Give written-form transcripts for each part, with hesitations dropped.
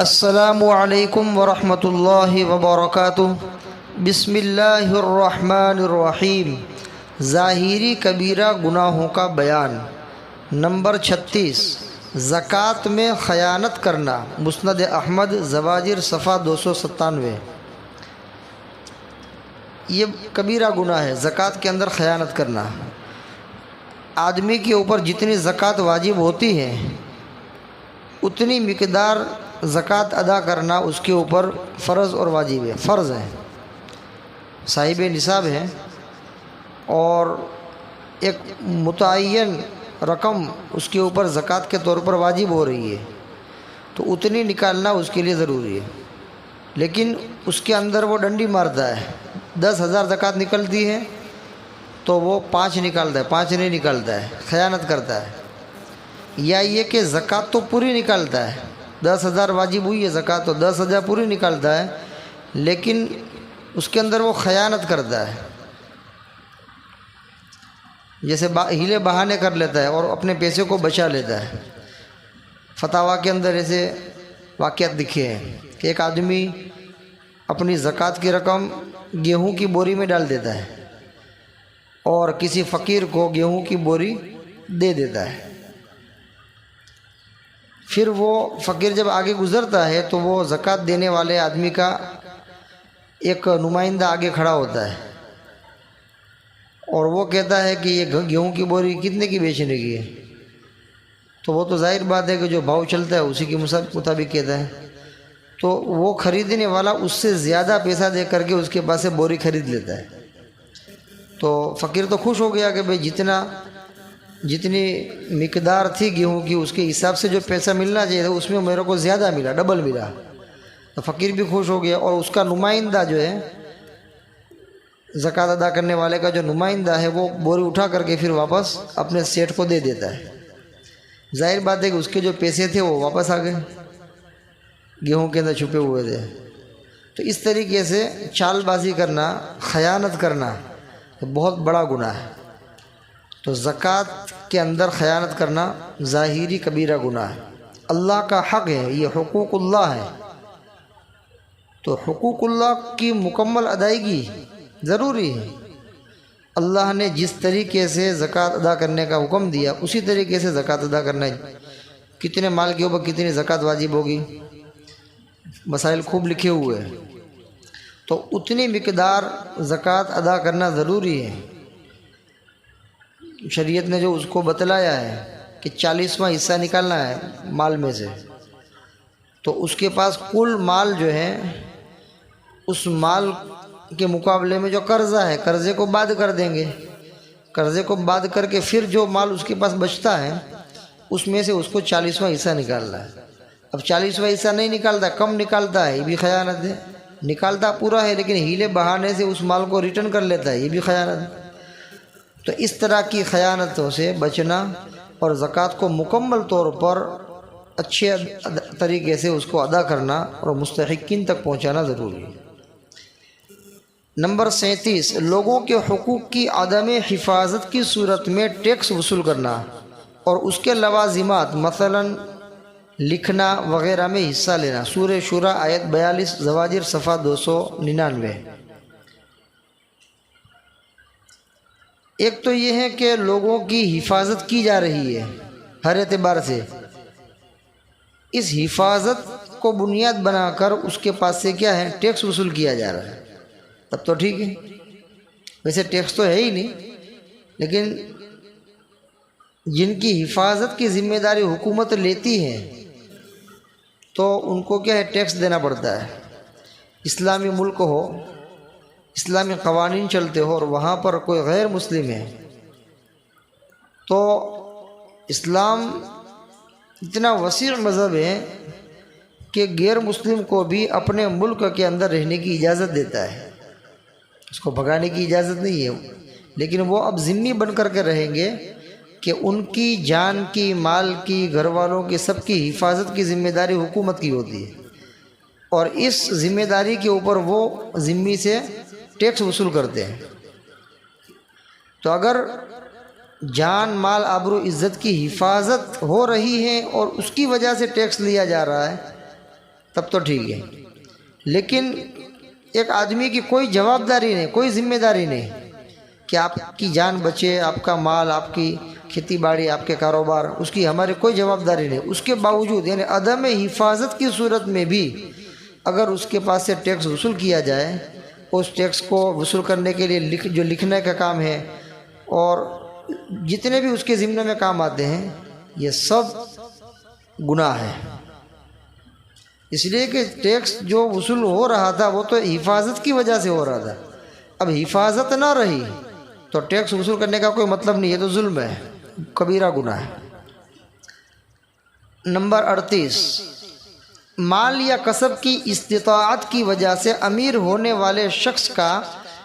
السلام علیکم ورحمۃ اللہ وبرکاتہ۔ بسم اللہ الرحمن الرحیم۔ ظاہری کبیرہ گناہوں کا بیان۔ نمبر 36، زکوٰۃ میں خیانت کرنا۔ مسند احمد، زواجر، صفحہ 297۔ یہ کبیرہ گناہ ہے، زکوٰۃ کے اندر خیانت کرنا۔ آدمی کے اوپر جتنی زکوٰۃ واجب ہوتی ہے اتنی مقدار زکوٰۃ ادا کرنا اس کے اوپر فرض اور واجب ہے، فرض ہے، صاحب نصاب ہے، اور ایک متعین رقم اس کے اوپر زکوٰۃ کے طور پر واجب ہو رہی ہے، تو اتنی نکالنا اس کے لیے ضروری ہے۔ لیکن اس کے اندر وہ ڈنڈی مارتا ہے، 10,000 زکوٰۃ نکلتی ہے تو وہ 5 نکالتا ہے، 5 نہیں نکالتا ہے، خیانت کرتا ہے۔ یا یہ کہ زکوٰۃ تو پوری نکالتا ہے، 10,000 واجب ہوئی ہے زکوٰۃ تو 10,000 پوری نکالتا ہے، لیکن اس کے اندر وہ خیانت کرتا ہے، جیسے ہیلے بہانے کر لیتا ہے اور اپنے پیسے کو بچا لیتا ہے۔ فتاویٰ کے اندر ایسے واقعات لکھے ہیں کہ ایک آدمی اپنی زکوٰۃ کی رقم گیہوں کی بوری میں ڈال دیتا ہے اور کسی فقیر کو گیہوں کی بوری دے دیتا ہے۔ پھر وہ فقیر جب آگے گزرتا ہے تو وہ زکوٰۃ دینے والے آدمی کا ایک نمائندہ آگے کھڑا ہوتا ہے اور وہ کہتا ہے کہ یہ گیہوں کی بوری کتنے کی بیچنے کی ہے؟ تو وہ تو ظاہر بات ہے کہ جو بھاؤ چلتا ہے اسی کے مطابق کہتا ہے، تو وہ خریدنے والا اس سے زیادہ پیسہ دے کر کے اس کے پاس سے بوری خرید لیتا ہے۔ تو فقیر تو خوش ہو گیا کہ بھئی جتنی مقدار تھی گیہوں کی اس کے حساب سے جو پیسہ ملنا چاہیے تھا اس میں میرے کو زیادہ ملا، ڈبل ملا۔ تو فقیر بھی خوش ہو گیا، اور اس کا نمائندہ جو ہے، زکوٰۃ ادا کرنے والے کا جو نمائندہ ہے، وہ بوری اٹھا کر کے پھر واپس اپنے سیٹھ کو دے دیتا ہے۔ ظاہر بات ہے کہ اس کے جو پیسے تھے وہ واپس آ گئے، گیہوں کے اندر چھپے ہوئے تھے۔ تو اس طریقے سے چال بازی کرنا، خیانت کرنا بہت بڑا گناہ ہے۔ تو زکوٰۃ کے اندر خیانت کرنا ظاہری کبیرہ گناہ ہے، اللہ کا حق ہے، یہ حقوق اللہ ہے۔ تو حقوق اللہ کی مکمل ادائیگی ضروری ہے۔ اللہ نے جس طریقے سے زکوٰۃ ادا کرنے کا حکم دیا اسی طریقے سے زکوٰۃ ادا کرنا ہے۔ کتنے مال کے اوپر کتنی زکوٰۃ واجب ہوگی، مسائل خوب لکھے ہوئے ہیں، تو اتنی مقدار زکوٰۃ ادا کرنا ضروری ہے۔ شریعت نے جو اس کو بتلایا ہے کہ 40واں حصہ نکالنا ہے مال میں سے، تو اس کے پاس کل مال جو ہے اس مال کے مقابلے میں جو قرضہ ہے، قرضے کو بعد کر دیں گے، قرضے کو بعد کر کے پھر جو مال اس کے پاس بچتا ہے اس میں سے اس کو 40واں حصہ نکالنا ہے۔ اب 40واں حصہ نہیں نکالتا، کم نکالتا ہے، یہ بھی خیانت ہے۔ نکالتا پورا ہے لیکن ہیلے بہانے سے اس مال کو ریٹرن کر لیتا ہے، یہ بھی خیانت ہے۔ تو اس طرح کی خیانتوں سے بچنا اور زکوٰۃ کو مکمل طور پر اچھے طریقے سے اس کو ادا کرنا اور مستحقین تک پہنچانا ضروری ہے۔ نمبر 37، لوگوں کے حقوق کی عدم حفاظت کی صورت میں ٹیکس وصول کرنا اور اس کے لوازمات مثلا لکھنا وغیرہ میں حصہ لینا۔ سورہ شورى آیت 42، زواجر صفحہ 299۔ ایک تو یہ ہے کہ لوگوں کی حفاظت کی جا رہی ہے ہر اعتبار سے، اس حفاظت کو بنیاد بنا کر اس کے پاس سے کیا ہے، ٹیکس وصول کیا جا رہا ہے، تب تو ٹھیک ہے۔ ویسے ٹیکس تو ہے ہی نہیں، لیکن جن کی حفاظت کی ذمہ داری حکومت لیتی ہے تو ان کو کیا ہے، ٹیکس دینا پڑتا ہے۔ اسلامی ملک ہو، اسلامی قوانین چلتے ہو اور وہاں پر کوئی غیر مسلم ہے تو اسلام اتنا وسیع مذہب ہے کہ غیر مسلم کو بھی اپنے ملک کے اندر رہنے کی اجازت دیتا ہے، اس کو بھگانے کی اجازت نہیں ہے، لیکن وہ اب ذمہ بن کر کے رہیں گے کہ ان کی جان کی، مال کی، گھر والوں کی، سب کی حفاظت کی ذمہ داری حکومت کی ہوتی ہے، اور اس ذمہ داری کے اوپر وہ ذمہ سے ٹیکس وصول کرتے ہیں۔ تو اگر جان، مال، آبرو، عزت کی حفاظت ہو رہی ہے اور اس کی وجہ سے ٹیکس لیا جا رہا ہے تب تو ٹھیک ہے، لیکن ایک آدمی کی کوئی جوابداری نہیں، کوئی ذمہ داری نہیں کہ آپ کی جان بچے، آپ کا مال، آپ کی کھیتی باڑی، آپ کے کاروبار، اس کی ہماری کوئی جوابداری نہیں۔ اس کے باوجود یعنی عدم حفاظت کی صورت میں بھی اگر اس کے پاس سے ٹیکس وصول کیا جائے، اس ٹیکس کو وصول کرنے کے لیے جو لکھنے کا کام ہے اور جتنے بھی اس کے ذمہ میں کام آتے ہیں، یہ سب گناہ ہے۔ اس لیے کہ ٹیکس جو وصول ہو رہا تھا وہ تو حفاظت کی وجہ سے ہو رہا تھا، اب حفاظت نہ رہی تو ٹیکس وصول کرنے کا کوئی مطلب نہیں ہے، تو ظلم ہے، کبیرہ گناہ ہے۔ نمبر 38، مال یا کسب کی استطاعت کی وجہ سے امیر ہونے والے شخص کا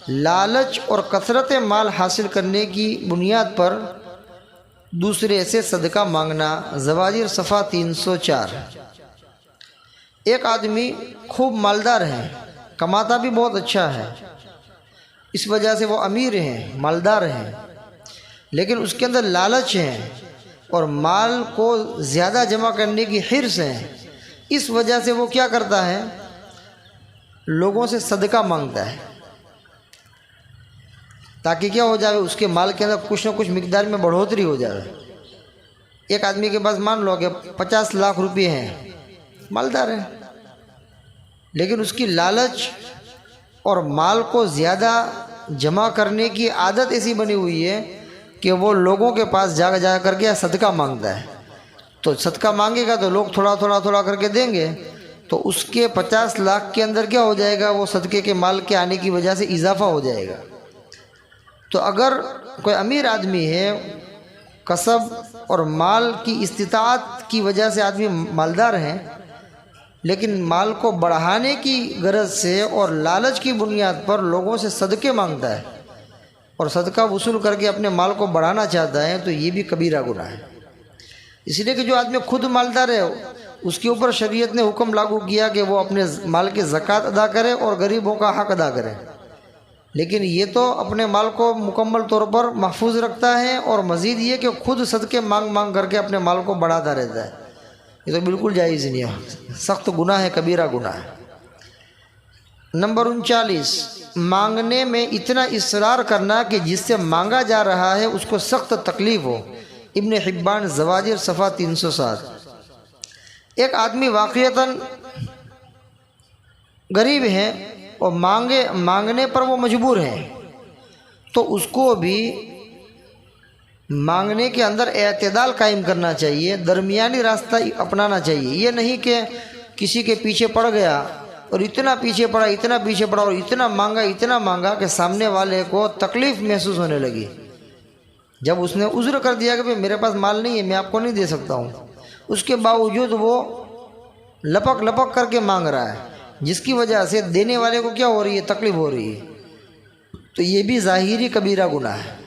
لالچ اور کثرت مال حاصل کرنے کی بنیاد پر دوسرے سے صدقہ مانگنا۔ زواجر صفحہ 304۔ ایک آدمی خوب مالدار ہے، کماتا بھی بہت اچھا ہے، اس وجہ سے وہ امیر ہیں، مالدار ہیں، لیکن اس کے اندر لالچ ہے اور مال کو زیادہ جمع کرنے کی حرص ہے۔ اس وجہ سے وہ کیا کرتا ہے؟ لوگوں سے صدقہ مانگتا ہے، تاکہ کیا ہو جائے، اس کے مال کے اندر کچھ نہ کچھ مقدار میں بڑھوتری ہو جائے۔ ایک آدمی کے پاس مان لو کہ 50 لاکھ روپے ہیں، مالدار ہے، لیکن اس کی لالچ اور مال کو زیادہ جمع کرنے کی عادت ایسی بنی ہوئی ہے کہ وہ لوگوں کے پاس جا کر کے صدقہ مانگتا ہے۔ تو صدقہ مانگے گا تو لوگ تھوڑا کر کے دیں گے، تو اس کے 50 لاکھ کے اندر کیا ہو جائے گا؟ وہ صدقے کے مال کے آنے کی وجہ سے اضافہ ہو جائے گا۔ تو اگر کوئی امیر آدمی ہے، کسب اور مال کی استطاعت کی وجہ سے آدمی مالدار ہے، لیکن مال کو بڑھانے کی غرض سے اور لالچ کی بنیاد پر لوگوں سے صدقے مانگتا ہے اور صدقہ وصول کر کے اپنے مال کو بڑھانا چاہتا ہے، تو یہ بھی کبیرہ گناہ ہے۔ اس لیے کہ جو آدمی خود مالدار ہے، اس کے اوپر شریعت نے حکم لاگو کیا کہ وہ اپنے مال کی زکوٰۃ ادا کرے اور غریبوں کا حق ادا کرے، لیکن یہ تو اپنے مال کو مکمل طور پر محفوظ رکھتا ہے اور مزید یہ کہ خود صدقے مانگ کر کے اپنے مال کو بڑھاتا رہتا ہے۔ یہ تو بالکل جائز نہیں ہے، سخت گناہ ہے، کبیرہ گناہ ہے۔ نمبر 39، مانگنے میں اتنا اصرار کرنا کہ جس سے مانگا جا رہا ہے اس کو سخت تکلیف ہو۔ ابن حبان زواجر صفحہ 307۔ ایک آدمی واقعتاً غریب ہے اور مانگنے پر وہ مجبور ہے، تو اس کو بھی مانگنے کے اندر اعتدال قائم کرنا چاہیے، درمیانی راستہ اپنانا چاہیے۔ یہ نہیں کہ کسی کے پیچھے پڑ گیا اور اتنا پیچھے پڑا اور اتنا مانگا کہ سامنے والے کو تکلیف محسوس ہونے لگی۔ جب اس نے عذر کر دیا کہ میرے پاس مال نہیں ہے، میں آپ کو نہیں دے سکتا ہوں، اس کے باوجود وہ لپک کر کے مانگ رہا ہے، جس کی وجہ سے دینے والے کو کیا ہو رہی ہے؟ تکلیف ہو رہی ہے، تو یہ بھی ظاہری کبیرہ گناہ ہے۔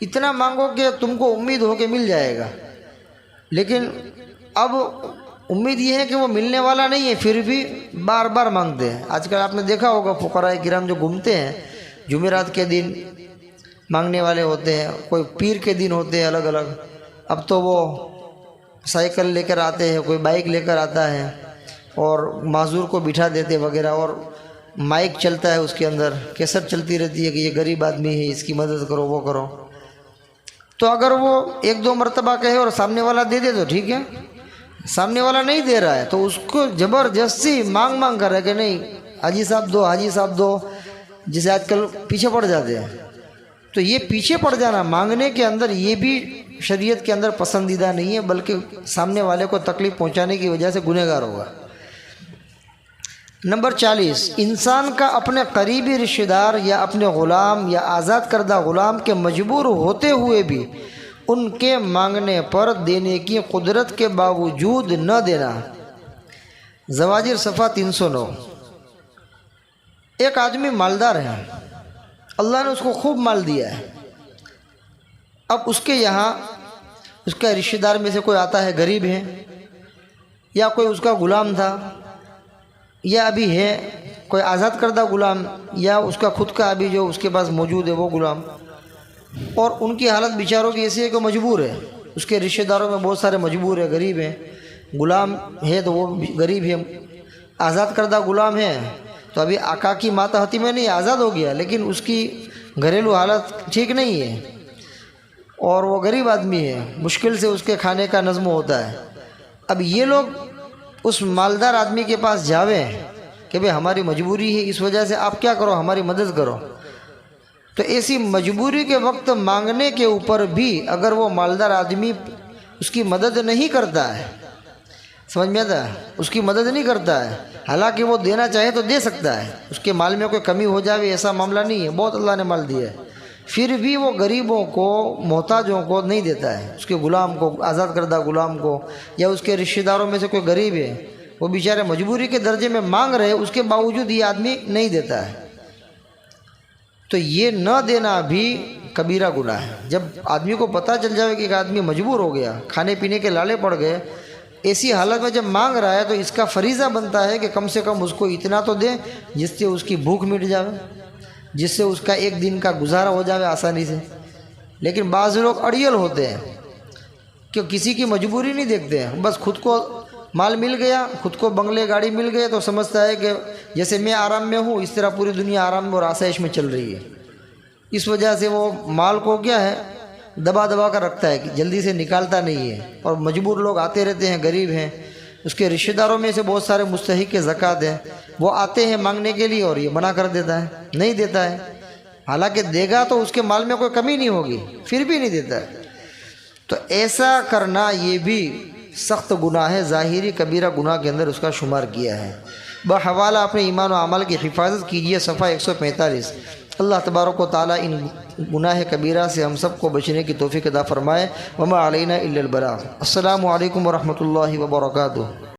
اتنا مانگو کہ تم کو امید ہو کہ مل جائے گا، لیکن اب امید یہ ہے کہ وہ ملنے والا نہیں ہے، پھر بھی بار بار مانگتے ہیں۔ آج کل آپ نے دیکھا ہوگا فقراء کرام جو گھومتے ہیں، جمعرات کے دن مانگنے والے ہوتے ہیں، کوئی پیر کے دن ہوتے ہیں الگ الگ۔ اب تو وہ سائیکل لے کر آتے ہیں، کوئی بائک لے کر آتا ہے اور معذور کو بٹھا دیتے وغیرہ، اور مائک چلتا ہے، اس کے اندر کیسٹ چلتی رہتی ہے کہ یہ غریب آدمی ہے، اس کی مدد کرو، وہ کرو۔ تو اگر وہ 1-2 مرتبہ کہے اور سامنے والا دے دے تو ٹھیک ہے، سامنے والا نہیں دے رہا ہے تو اس کو زبردستی مانگ کر ہے کہ نہیں حاجی صاحب دو، جسے آج کل پیچھے پڑ جاتے ہیں۔ تو یہ پیچھے پڑ جانا مانگنے کے اندر، یہ بھی شریعت کے اندر پسندیدہ نہیں ہے، بلکہ سامنے والے کو تکلیف پہنچانے کی وجہ سے گنہگار ہوگا۔ نمبر 40، انسان کا اپنے قریبی رشتہ دار یا اپنے غلام یا آزاد کردہ غلام کے مجبور ہوتے ہوئے بھی ان کے مانگنے پر دینے کی قدرت کے باوجود نہ دینا۔ زواجر صفحہ 309۔ ایک آدمی مالدار ہے، اللہ نے اس کو خوب مال دیا ہے، اب اس کے یہاں اس کا رشتہ دار میں سے کوئی آتا ہے، غریب ہے، یا کوئی اس کا غلام تھا، یا ابھی ہے کوئی آزاد کردہ غلام، یا اس کا خود کا ابھی جو اس کے پاس موجود ہے وہ غلام، اور ان کی حالت بیچاروں کی ایسی ہے کہ مجبور ہے، اس کے رشتہ داروں میں بہت سارے مجبور ہیں، غریب ہیں، غلام ہے تو وہ غریب ہے، آزاد کردہ غلام ہے تو ابھی آقا کی ماتحتی میں نہیں آزاد ہو گیا، لیکن اس کی گھریلو حالت ٹھیک نہیں ہے اور وہ غریب آدمی ہے، مشکل سے اس کے کھانے کا نظم ہوتا ہے۔ اب یہ لوگ اس مالدار آدمی کے پاس جاویں کہ بھئی ہماری مجبوری ہے، اس وجہ سے آپ کیا کرو، ہماری مدد کرو، تو ایسی مجبوری کے وقت مانگنے کے اوپر بھی اگر وہ مالدار آدمی اس کی مدد نہیں کرتا ہے، سمجھ میں آتا ہے، اس کی مدد نہیں کرتا ہے، حالانکہ وہ دینا چاہے تو دے سکتا ہے، اس کے مال میں کوئی کمی ہو جائے ایسا معاملہ نہیں ہے، بہت اللہ نے مال دیا ہے، پھر بھی وہ غریبوں کو، محتاجوں کو نہیں دیتا ہے، اس کے غلام کو، آزاد کردہ غلام کو، یا اس کے رشتہ داروں میں سے کوئی غریب ہے، وہ بیچارے مجبوری کے درجے میں مانگ رہے، اس کے باوجود یہ آدمی نہیں دیتا ہے، تو یہ نہ دینا بھی کبیرہ گناہ ہے۔ جب آدمی کو پتہ چل جائے کہ ایک آدمی مجبور ہو گیا، کھانے پینے کے لالے پڑ گئے، ایسی حالت میں جب مانگ رہا ہے تو اس کا فریضہ بنتا ہے کہ کم سے کم اس کو اتنا تو دے جس سے اس کی بھوک مٹ جائے، جس سے اس کا ایک دن کا گزارا ہو جائے آسانی سے۔ لیکن بعض لوگ اڑیل ہوتے ہیں کہ کسی کی مجبوری نہیں دیکھتے ہیں، بس خود کو مال مل گیا، خود کو بنگلے گاڑی مل گئے تو سمجھتا ہے کہ جیسے میں آرام میں ہوں اس طرح پوری دنیا آرام میں اور آسائش میں چل رہی ہے۔ اس وجہ سے وہ مال کو کیا ہے، دبا دبا کر رکھتا ہے کہ جلدی سے نکالتا نہیں ہے، اور مجبور لوگ آتے رہتے ہیں، غریب ہیں، اس کے رشتہ داروں میں سے بہت سارے مستحق زکوٰۃ ہیں، وہ آتے ہیں مانگنے کے لیے اور یہ منع کر دیتا ہے، نہیں دیتا ہے، حالانکہ دے گا تو اس کے مال میں کوئی کمی نہیں ہوگی، پھر بھی نہیں دیتا ہے۔ تو ایسا کرنا یہ بھی سخت گناہ ہے، ظاہری کبیرہ گناہ کے اندر اس کا شمار کیا ہے۔ بحوالہ اپنے ایمان و عمل کی حفاظت کیجیے، صفحہ 145۔ اللہ تبارک و تعالیٰ ان گناہ کبیرہ سے ہم سب کو بچنے کی توفیق عطا فرمائے۔ وما علینا الا البلاغ۔ السلام علیکم ورحمۃ اللہ وبرکاتہ۔